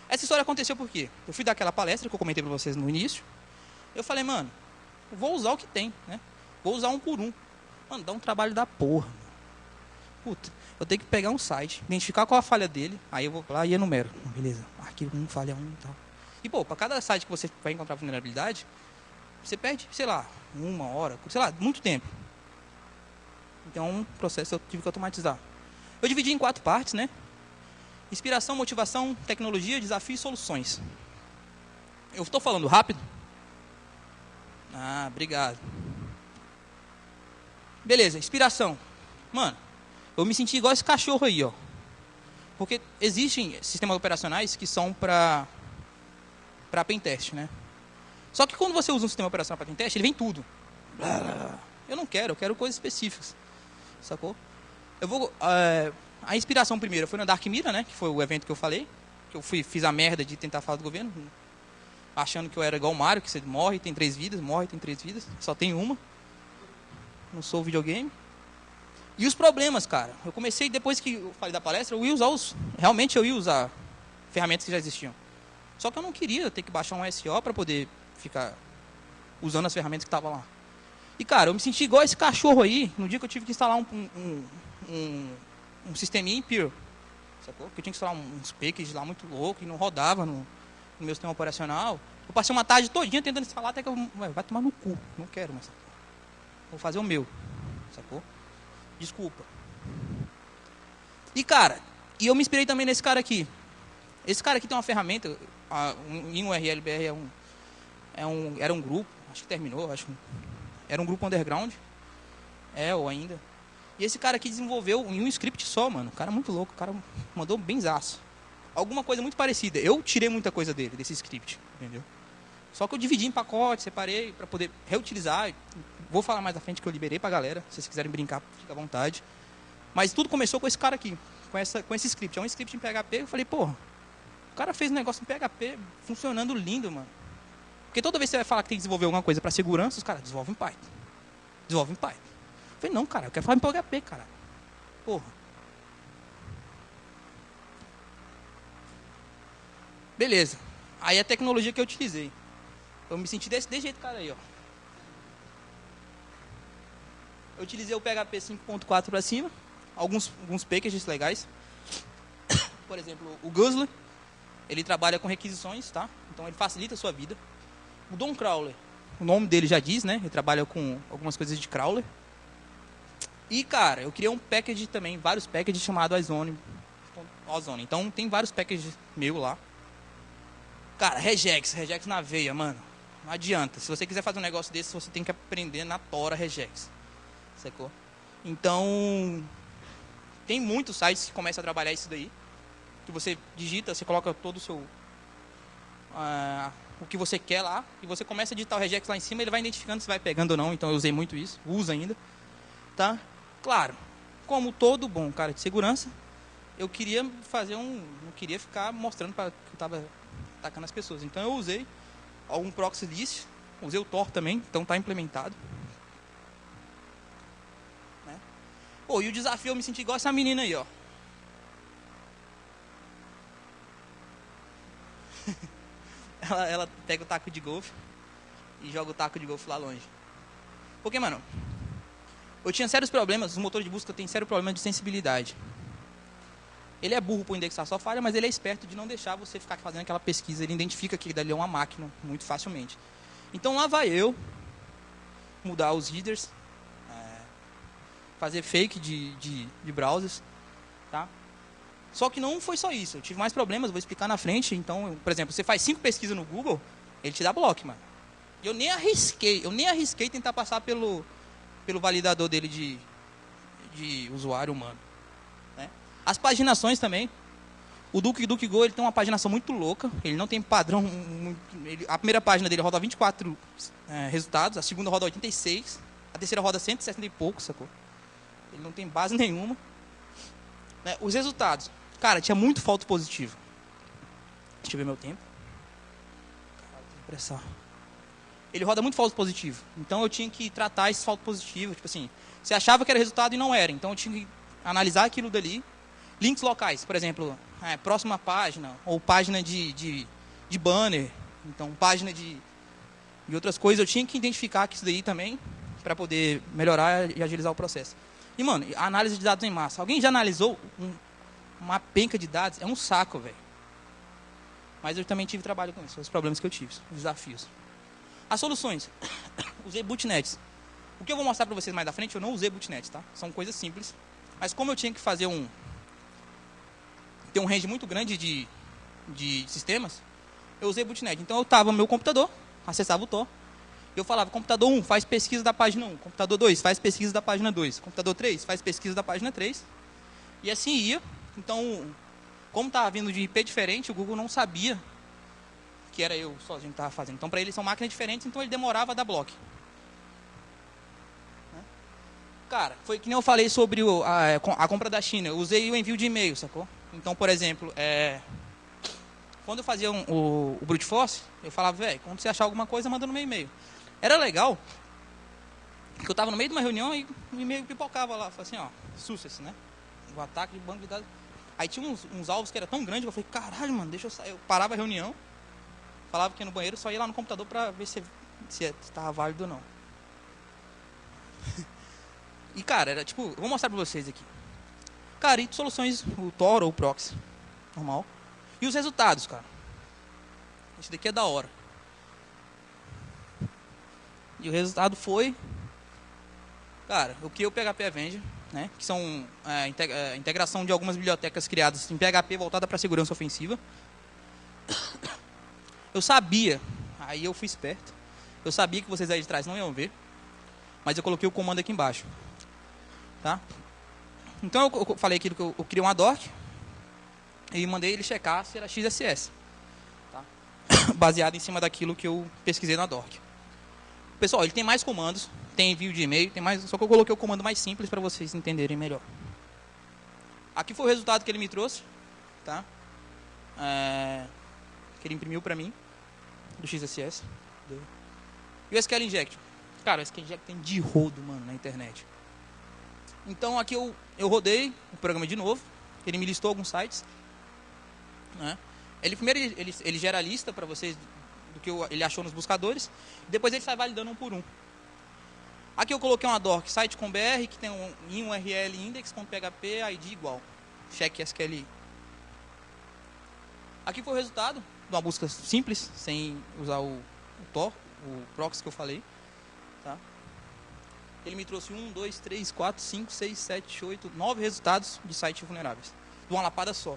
Essa história aconteceu por quê? Eu fui dar aquela palestra que eu comentei para vocês no início. Eu falei, mano, eu vou usar o que tem, né? Vou usar um por um. Mano, dá um trabalho da porra. Puta, eu tenho que pegar um site, identificar qual a falha dele, aí eu vou lá e enumero. Beleza, arquivo 1, falha 1 e tal. E, pô, para cada site que você vai encontrar vulnerabilidade, você perde, sei lá, 1 hora, sei lá, muito tempo. Então, um processo eu tive que automatizar. Eu dividi em 4 partes, né? Inspiração, motivação, tecnologia, desafio e soluções. Eu estou falando rápido? Ah, obrigado. Beleza, inspiração. Mano, eu me senti igual esse cachorro aí, ó. Porque existem sistemas operacionais que são para pentest, né? Só que quando você usa um sistema operacional para pentest, ele vem tudo. Eu não quero, eu quero coisas específicas. Sacou? Eu vou... a inspiração primeira foi na Dark Mira, né? Que foi o evento que eu falei. Que eu fiz a merda de tentar falar do governo. Achando que eu era igual o Mario, que você morre, tem 3 vidas, morre, tem 3 vidas. Só tem uma. Não sou videogame. E os problemas, cara. Eu comecei, depois que eu falei da palestra, eu ia usar realmente eu ia usar ferramentas que já existiam. Só que eu não queria ter que baixar um SO para poder ficar usando as ferramentas que estavam lá. E, cara, eu me senti igual esse cachorro aí, no dia que eu tive que instalar um sisteminha em Perl. Sacou? Porque eu tinha que instalar uns packages lá muito louco e não rodava no meu sistema operacional. Eu passei uma tarde todinha tentando instalar até que eu... Vai tomar no cu. Não quero mais. Vou fazer o meu. Sacou? Desculpa. E, cara, eu me inspirei também nesse cara aqui. Esse cara aqui tem uma ferramenta, em URLBR era um grupo, acho que terminou, era um grupo underground, ou ainda. E esse cara aqui desenvolveu em um script só, mano. O cara é muito louco, o cara mandou benzaço. Alguma coisa muito parecida. Eu tirei muita coisa dele, desse script, entendeu? Só que eu dividi em pacotes, separei para poder reutilizar. Vou falar mais à frente que eu liberei pra galera. Se vocês quiserem brincar, fica à vontade. Mas tudo começou com esse cara aqui, com esse script. É um script em PHP. Eu falei, porra, o cara fez um negócio em PHP funcionando lindo, mano. Porque toda vez que você vai falar que tem que desenvolver alguma coisa para segurança, os caras desenvolvem em Python. Desenvolvem em Python. Eu falei, não, cara, eu quero falar em PHP, cara. Porra. Beleza. Aí a tecnologia que eu utilizei. Eu me senti desse jeito, cara, aí, ó. Eu utilizei o PHP 5.4 para cima. alguns packages legais. Por exemplo, o Guzzler, ele trabalha com requisições, tá? Então ele facilita a sua vida. O Don Crawler, o nome dele já diz, né? Ele trabalha com algumas coisas de crawler. E, cara, eu criei um package também, vários packages chamado Ozone. Então tem vários packages meu lá. Cara, regex na veia, mano. Não adianta. Se você quiser fazer um negócio desse, você tem que aprender na tora regex. Sacou? Então, tem muitos sites que começam a trabalhar isso daí. Que você digita, você coloca todo o seu... o que você quer lá. E você começa a digitar o regex lá em cima, ele vai identificando se vai pegando ou não. Então eu usei muito isso. Uso ainda. Tá? Claro, como todo bom cara de segurança, eu queria fazer não queria ficar mostrando para que eu estava atacando as pessoas. Então eu usei algum proxy list, usei o Tor também, então está implementado. Né? Pô, e o desafio eu me senti igual essa menina aí, ó. ela pega o taco de golfe e joga o taco de golfe lá longe. Porque, mano, eu tinha sérios problemas, os motores de busca têm sério problema de sensibilidade. Ele é burro por indexar sua falha, mas ele é esperto de não deixar você ficar fazendo aquela pesquisa. Ele identifica que dali é uma máquina muito facilmente. Então lá vai eu mudar os headers, fazer fake de browsers, tá? Só que não foi só isso, eu tive mais problemas, vou explicar na frente. Então, por exemplo, você faz 5 pesquisas no Google, ele te dá bloco, mano. Eu nem arrisquei tentar passar pelo validador dele de usuário humano. Né? As paginações também. O DuckDuckGo ele tem uma paginação muito louca. Ele não tem padrão. A primeira página dele roda 24 resultados. A segunda roda 86. A terceira roda 160 e pouco, sacou? Ele não tem base nenhuma. Né? Os resultados. Cara, tinha muito falso positivo. Deixa eu ver meu tempo. Caralho, tem que pressar. Ele roda muito falso positivo. Então eu tinha que tratar esse falso positivo. Tipo assim, você achava que era resultado e não era. Então eu tinha que analisar aquilo dali. Links locais, por exemplo, próxima página, ou página de banner. Então, página de outras coisas. Eu tinha que identificar isso daí também, para poder melhorar e agilizar o processo. E, mano, a análise de dados em massa. Alguém já analisou uma penca de dados? É um saco, velho. Mas eu também tive trabalho com isso, os problemas que eu tive, os desafios. As soluções. Usei bootnets. O que eu vou mostrar para vocês mais da frente, eu não usei bootnets, tá? São coisas simples. Mas como eu tinha que fazer ter um range muito grande de sistemas, eu usei bootnet. Então eu estava no meu computador, acessava o Tor. Eu falava, computador 1 faz pesquisa da página 1. Computador 2 faz pesquisa da página 2. Computador 3 faz pesquisa da página 3. E assim ia. Então, como estava vindo de IP diferente, o Google não sabia que era eu sozinho que estava fazendo. Então, para ele são máquinas diferentes, então ele demorava a dar bloco. Cara, foi que nem eu falei sobre a compra da China. Eu usei o envio de e-mail, sacou? Então, por exemplo, quando eu fazia o Brute Force, eu falava, velho, quando você achar alguma coisa, manda no meu e-mail. Era legal, porque eu estava no meio de uma reunião e o e-mail pipocava lá. Falei assim, ó, success, né? O ataque de banco de dados. Aí tinha uns alvos que era tão grande que eu falei, caralho, mano, deixa eu sair. Eu parava a reunião, falava que ia no banheiro, só ia lá no computador pra ver se estava válido ou não. E, cara, era tipo, eu vou mostrar pra vocês aqui. Cara, e soluções, o Tor ou o Proxy, normal. E os resultados, cara. Esse daqui é da hora. E o resultado foi, cara, o que o PHP Avenger, né? Que são integração de algumas bibliotecas criadas em PHP voltada para segurança ofensiva. Eu sabia, aí eu fui esperto. Eu sabia que vocês aí de trás não iam ver, mas eu coloquei o comando aqui embaixo. Tá? Então eu falei aquilo que eu criei uma doc e mandei ele checar se era XSS. Tá? Baseado em cima daquilo que eu pesquisei na doc. Pessoal, ele tem mais comandos, tem envio de e-mail, tem mais, só que eu coloquei o comando mais simples para vocês entenderem melhor. Aqui foi o resultado que ele me trouxe, tá? Que ele imprimiu para mim, do XSS. E o SQL Inject. Cara, o SQL Inject tem de rodo, mano, na internet. Então aqui eu rodei o programa de novo, ele me listou alguns sites. Né? Primeiro ele gera a lista para vocês do que ele achou nos buscadores, depois ele sai validando um por um. Aqui eu coloquei uma dork site com BR, que tem um URL index.php, ID igual. Check SQLi. Aqui foi o resultado de uma busca simples, sem usar o Tor, o proxy que eu falei. Tá? Ele me trouxe 1, 2, 3, 4, 5, 6, 7, 8, 9 resultados de sites vulneráveis. De uma lapada só.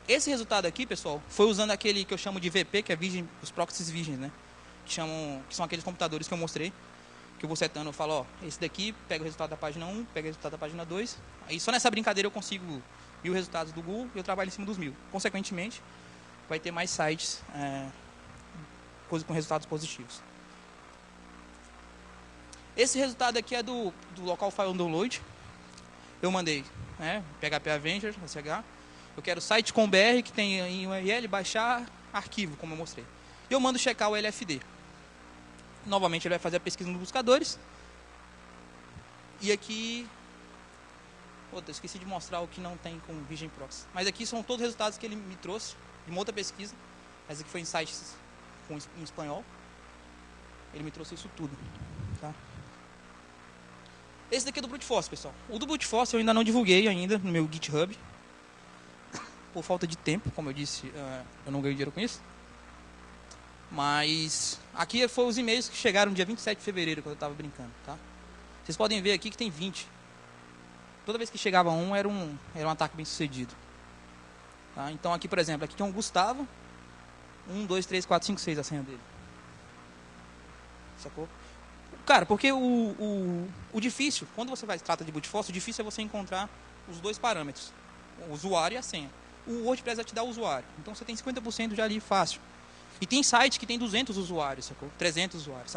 Esse resultado aqui, pessoal, foi usando aquele que eu chamo de VP, que é virgem, os proxies virgens, né? Que são aqueles computadores que eu mostrei. Que eu vou setando, eu falo, ó, esse daqui pega o resultado da página 1, pega o resultado da página 2. Aí só nessa brincadeira eu consigo 1000 resultados do Google e eu trabalho em cima dos 1000. Consequentemente, vai ter mais sites com resultados positivos. Esse resultado aqui é do local file download. Eu mandei, né, PHP Avenger, SH. Eu quero site com BR que tem em URL, baixar arquivo, como eu mostrei. E eu mando checar o LFD. Novamente ele vai fazer a pesquisa nos buscadores. E aqui... Outra, esqueci de mostrar o que não tem com Virgin Proxy. Mas aqui são todos os resultados que ele me trouxe de uma outra pesquisa. Essa aqui foi em sites em espanhol. Ele me trouxe isso tudo. Tá? Esse daqui é do Brute Force, pessoal. O do Brute Force eu ainda não divulguei ainda no meu GitHub. Por falta de tempo, como eu disse, eu não ganho dinheiro com isso. Mas aqui foram os e-mails que chegaram no dia 27 de fevereiro, quando eu estava brincando. Tá? Vocês podem ver aqui que tem 20. Toda vez que chegava um, era um ataque bem sucedido. Tá? Então aqui, por exemplo, aqui tem um Gustavo. 1, 2, 3, 4, 5, 6 a senha dele. Sacou? Cara, porque o difícil, quando você trata de brute force, o difícil é você encontrar os dois parâmetros. O usuário e a senha. O WordPress vai te dar o usuário. Então você tem 50% já ali fácil. E tem site que tem 200 usuários, sacou? 300 usuários.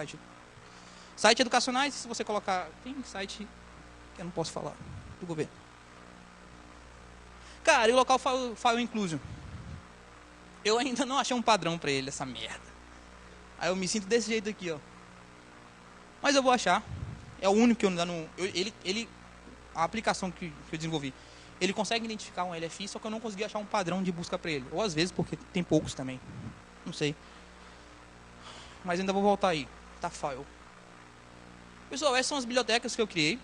Site educacionais, se você colocar... Tem site que eu não posso falar, do governo. Cara, e o local file inclusion? Eu ainda não achei um padrão pra ele, essa merda. Aí eu me sinto desse jeito aqui, ó. Mas eu vou achar. É o único que eu ainda não... A aplicação que eu desenvolvi, ele consegue identificar um LFI, só que eu não consegui achar um padrão de busca para ele. Ou às vezes, porque tem poucos também. Não sei. Mas ainda vou voltar aí. Tá, file. Pessoal, essas são as bibliotecas que eu criei.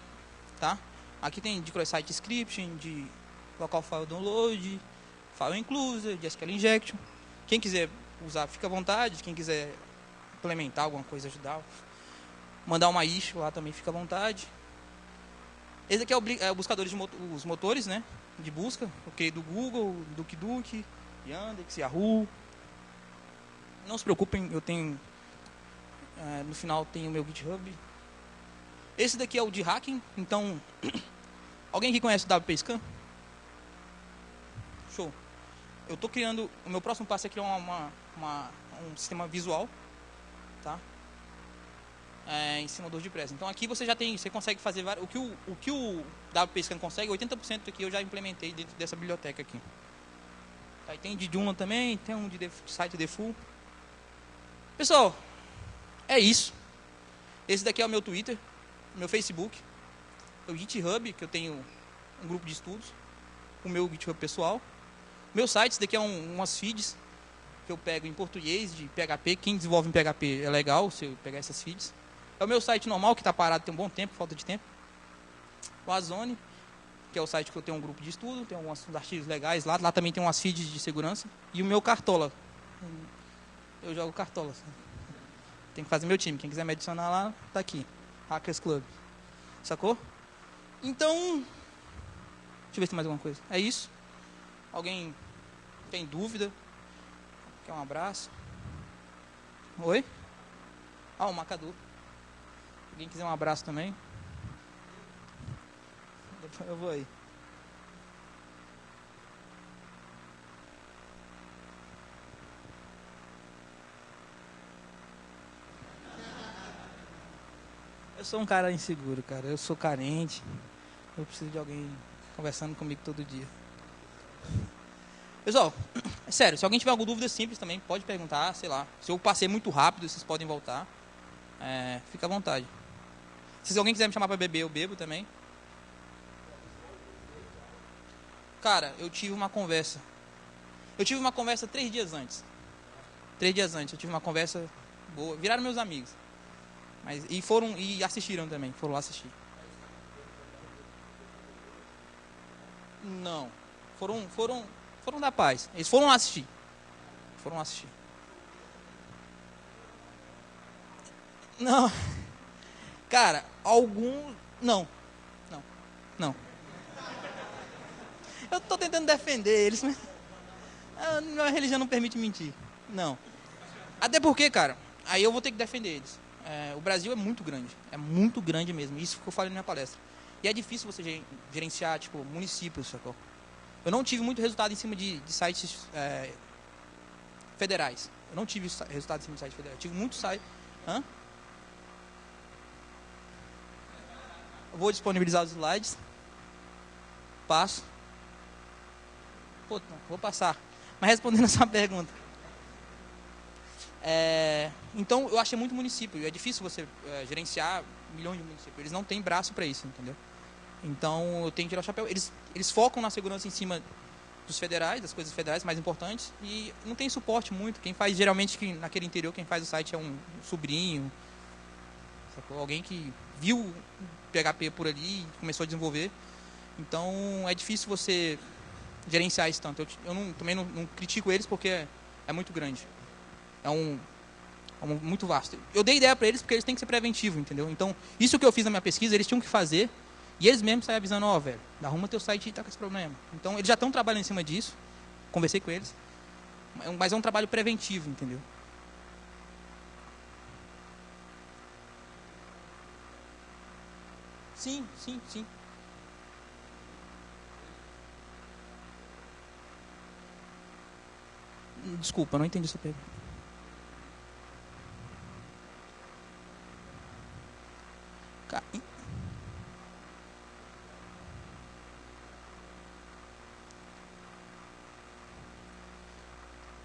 Tá? Aqui tem de cross-site scripting, de local file download, file incluser, de SQL injection. Quem quiser usar, fica à vontade. Quem quiser implementar alguma coisa, ajudar, mandar uma issue lá também, fica à vontade. Esse aqui é o buscador de os motores, né, de busca. Ok, do Google, DuckDuck, Yandex, Yahoo. Não se preocupem, eu tenho... no final tem o meu GitHub. Esse daqui é o de hacking. Então, alguém aqui conhece o WPScan? Show. Eu estou criando... O meu próximo passo é criar um sistema visual. Tá? Em cima do WordPress. Então aqui você já tem, você consegue fazer o que o WPScan consegue, 80% aqui eu já implementei dentro dessa biblioteca aqui. Tá, e tem de Joomla também, tem um de site default. Pessoal, é isso. Esse daqui é o meu Twitter, meu Facebook, o GitHub, que eu tenho um grupo de estudos, o meu GitHub pessoal, meu site, esse daqui é umas feeds que eu pego em português de PHP. Quem desenvolve em PHP é legal se eu pegar essas feeds. É o meu site normal, que está parado tem um bom tempo, falta de tempo. O Azone, que é o site que eu tenho um grupo de estudo, tem uns artigos legais lá. Lá também tem umas feeds de segurança. E o meu Cartola. Eu jogo Cartola. Tem que fazer meu time. Quem quiser me adicionar lá, tá aqui. Hackers Club. Sacou? Então, deixa eu ver se tem mais alguma coisa. É isso. Alguém tem dúvida? Quer um abraço? Oi? Ah, o Macadu. Alguém quiser um abraço também? Depois eu vou aí. Eu sou um cara inseguro, cara. Eu sou carente. Eu preciso de alguém conversando comigo todo dia. Pessoal, é sério, se alguém tiver alguma dúvida simples também, pode perguntar, sei lá. Se eu passei muito rápido, vocês podem voltar. Fica à vontade. Se alguém quiser me chamar para beber, eu bebo também. Cara, eu tive uma conversa. Eu tive uma conversa 3 dias antes. 3 dias antes, eu tive uma conversa boa. Viraram meus amigos. Mas, e assistiram também, foram lá assistir. Não. Foram da paz. Eles foram lá assistir. Foram lá assistir. Não. Cara, algum. Não. Não. Não. Eu tô tentando defender eles, mas. Minha religião não permite mentir. Não. Até porque, cara, aí eu vou ter que defender eles. O Brasil é muito grande mesmo. Isso que eu falei na minha palestra. E é difícil você gerenciar, tipo, municípios, sacou? Eu não tive muito resultado em cima de sites federais. Eu não tive resultado em cima de sites federais. Eu tive muito site. Hã? Eu vou disponibilizar os slides. Passo. Pô, não, vou passar. Mas respondendo a sua pergunta. Então, eu achei muito município. É difícil você gerenciar milhões de municípios. Eles não têm braço para isso, entendeu? Então, eu tenho que tirar o chapéu. Eles focam na segurança em cima dos federais, das coisas federais mais importantes, e não tem suporte muito. Quem faz, geralmente, naquele interior, quem faz o site é um sobrinho, sacou? Alguém que viu o PHP por ali e começou a desenvolver. Então, é difícil você gerenciar isso tanto. Eu também não critico eles porque é muito grande. É muito vasto. Eu dei ideia para eles porque eles têm que ser preventivos, entendeu? Então, isso que eu fiz na minha pesquisa, eles tinham que fazer. E eles mesmos saem avisando, velho, arruma teu site e tá com esse problema. Então, eles já estão trabalhando em cima disso. Conversei com eles. Mas é um trabalho preventivo, entendeu? Sim, sim, sim. Desculpa, eu não entendi essa pergunta. Ca-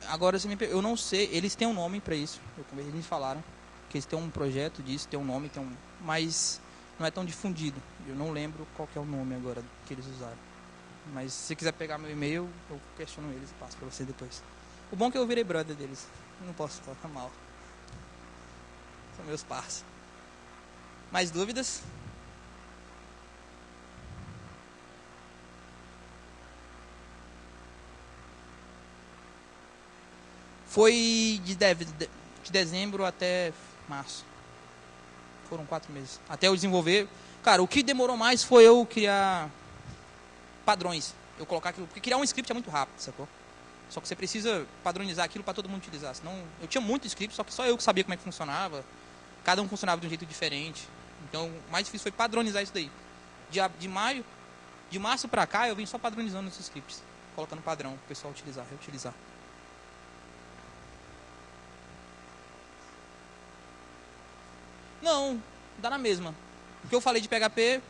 Agora, eu não sei, eles têm um nome para isso. Eles me falaram que eles têm um projeto disso, tem um nome, mas não é tão difundido. Eu não lembro qual que é o nome agora que eles usaram. Mas se você quiser pegar meu e-mail, eu questiono eles e passo para você depois. O bom é que eu virei brother deles. Não posso falar mal. São meus parceiros. Mais dúvidas? Foi de dezembro até março. Foram 4 meses. Até eu desenvolver. Cara, o que demorou mais foi eu criar padrões. Eu colocar aquilo. Porque criar um script é muito rápido, sacou? Só que você precisa padronizar aquilo para todo mundo utilizar. Senão, eu tinha muito script, só que só eu que sabia como é que funcionava. Cada um funcionava de um jeito diferente. Então, o mais difícil foi padronizar isso daí. De março para cá, eu vim só padronizando esses scripts. Colocando padrão para o pessoal utilizar, reutilizar. Não, dá na mesma. O que eu falei de PHP,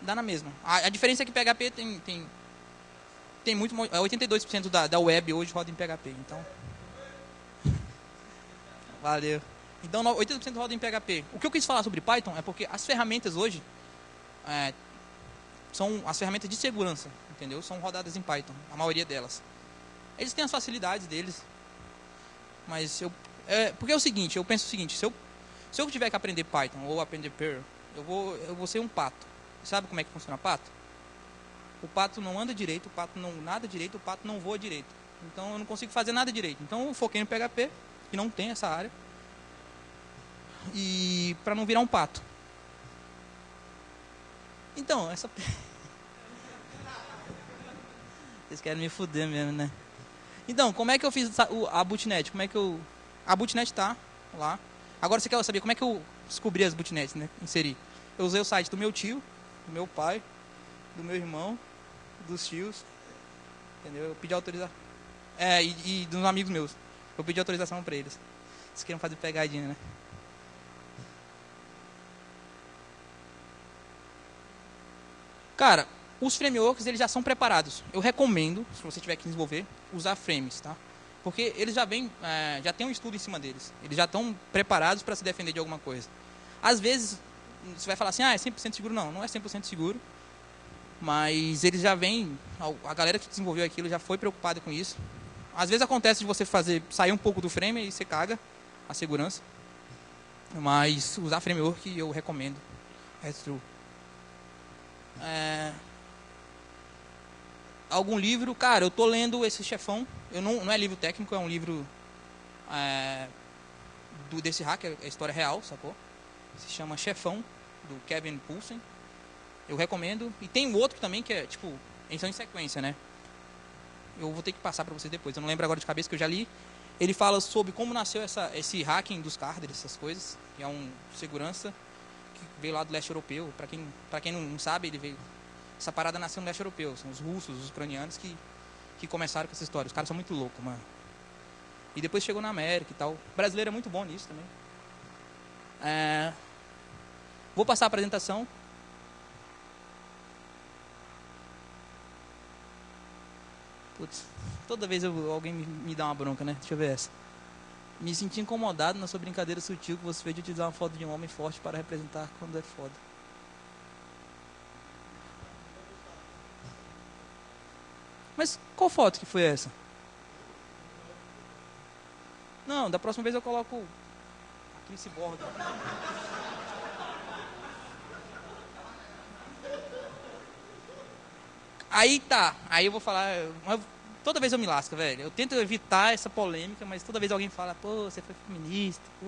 dá na mesma. A diferença é que PHP tem muito... 82% da web hoje roda em PHP, então... Valeu. Então, 80% roda em PHP. O que eu quis falar sobre Python é porque as ferramentas hoje é, são as ferramentas de segurança, entendeu? São rodadas em Python, a maioria delas. Eles têm as facilidades deles, mas porque é o seguinte, eu penso o seguinte, se eu tiver que aprender Python ou aprender Perl, eu vou ser um pato. Sabe como é que funciona pato? O pato não anda direito, o pato não nada direito, o pato não voa direito. Então eu não consigo fazer nada direito. Então eu foquei no PHP, que não tem essa área, e para não virar um pato. Então, vocês querem me fuder mesmo, né? Então, como é que eu fiz a bootnet? A bootnet tá lá. Agora você quer saber como é que eu descobri as bootnets, né? Inseri. Eu usei o site do meu tio, do meu pai, do meu irmão, dos tios, entendeu? Eu pedi autorização. E dos amigos meus. Eu pedi autorização para eles. Vocês queriam fazer pegadinha, né? Cara, os frameworks eles já são preparados. Eu recomendo, se você tiver que desenvolver, usar frames, tá? Porque eles já tem um estudo em cima deles. Eles já estão preparados para se defender de alguma coisa. Às vezes, você vai falar assim, é 100% seguro. Não, não é 100% seguro. Mas eles já vêm, a galera que desenvolveu aquilo já foi preocupada com isso. Às vezes acontece de você sair um pouco do frame e você caga a segurança. Mas usar framework eu recomendo. That's true. Algum livro? Cara, eu tô lendo esse Chefão. Não é livro técnico, é um livro desse hacker, é história real, sacou? Se chama Chefão, do Kevin Poulsen. Eu recomendo. E tem um outro também que é, tipo, eles são em sequência, né? Eu vou ter que passar pra vocês depois. Eu não lembro agora de cabeça que eu já li. Ele fala sobre como nasceu esse hacking dos carders, essas coisas. Que é um segurança que veio lá do leste europeu. Pra quem não sabe, ele veio... Essa parada nasceu no leste europeu. São os russos, os ucranianos que começaram com essa história. Os caras são muito loucos, mano. E depois chegou na América e tal. O brasileiro é muito bom nisso também. Vou passar a apresentação. Putz, toda vez alguém me dá uma bronca, né? Deixa eu ver essa. Me senti incomodado na sua brincadeira sutil que você fez de utilizar uma foto de um homem forte para representar quando é foda. Mas qual foto que foi essa? Não, da próxima vez eu coloco aquele ciborgue. Aí tá, aí eu vou falar. Toda vez eu me lasco, velho. Eu tento evitar essa polêmica, mas toda vez alguém fala, pô, você foi feminista. Pô.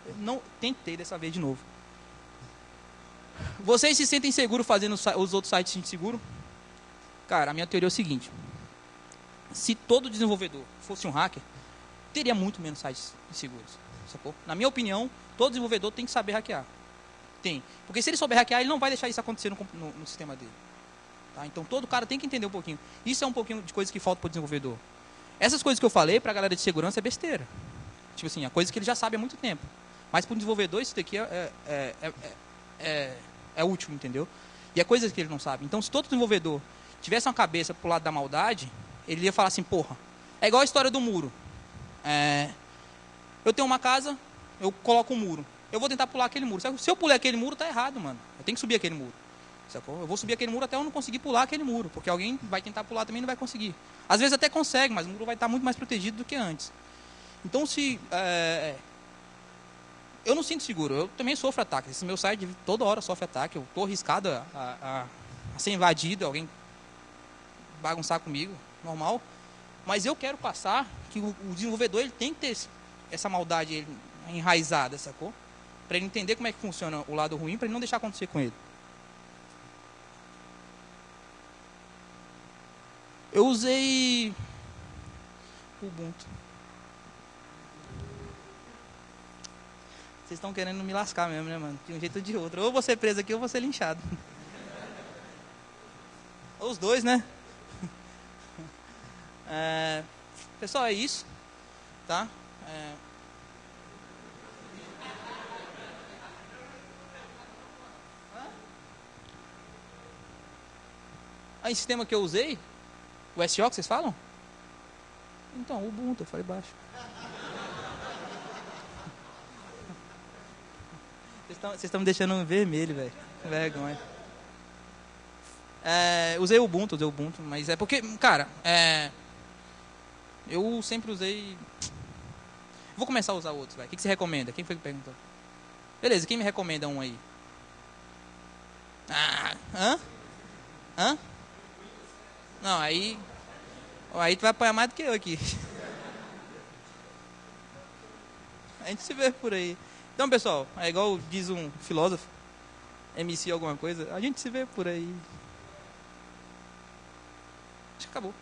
Eu não tentei dessa vez de novo. Vocês se sentem seguros fazendo os outros sites inseguros? Cara, a minha teoria é o seguinte. Se todo desenvolvedor fosse um hacker, teria muito menos sites inseguros. Sacou? Na minha opinião, todo desenvolvedor tem que saber hackear. Tem. Porque se ele souber hackear, ele não vai deixar isso acontecer no sistema dele. Tá? Então todo cara tem que entender um pouquinho. Isso é um pouquinho de coisa que falta para o desenvolvedor. Essas coisas que eu falei para a galera de segurança é besteira. Tipo assim, a coisa que ele já sabe há muito tempo. Mas para o desenvolvedor isso daqui é útil, entendeu? E é coisa que ele não sabe. Então se todo desenvolvedor tivesse uma cabeça pro lado da maldade, ele ia falar assim, porra, é igual a história do muro. Eu tenho uma casa, eu coloco um muro. Eu vou tentar pular aquele muro. Se eu pular aquele muro, tá errado, mano. Eu tenho que subir aquele muro. Sacou? Eu vou subir aquele muro até eu não conseguir pular aquele muro, porque alguém vai tentar pular também e não vai conseguir. Às vezes até consegue, mas o muro vai estar muito mais protegido do que antes. Então eu não sinto seguro, eu também sofro ataque. Esse meu site toda hora sofre ataque, eu estou arriscado a ser invadido, alguém bagunçar comigo, normal. Mas eu quero passar que o desenvolvedor ele tem que ter essa maldade enraizada, sacou? Para ele entender como é que funciona o lado ruim, para ele não deixar acontecer com ele. Eu usei Ubuntu. Vocês estão querendo me lascar mesmo, né, mano? De um jeito ou de outro. Ou vou ser preso aqui ou vou ser linchado. Ou os dois, né? Pessoal, é isso. Tá? Aí, sistema que eu usei, o SO que vocês falam? Então, o Ubuntu, eu falei baixo. Vocês estão me deixando vermelho, velho. Vergonha. Usei o Ubuntu, mas é porque, cara, eu sempre usei... Vou começar a usar outros, velho. O que você recomenda? Quem foi que perguntou? Beleza, quem me recomenda um aí? Hã? Não, aí tu vai apanhar mais do que eu aqui. A gente se vê por aí. Então, pessoal, é igual diz um filósofo, MC alguma coisa, a gente se vê por aí. Acho que acabou.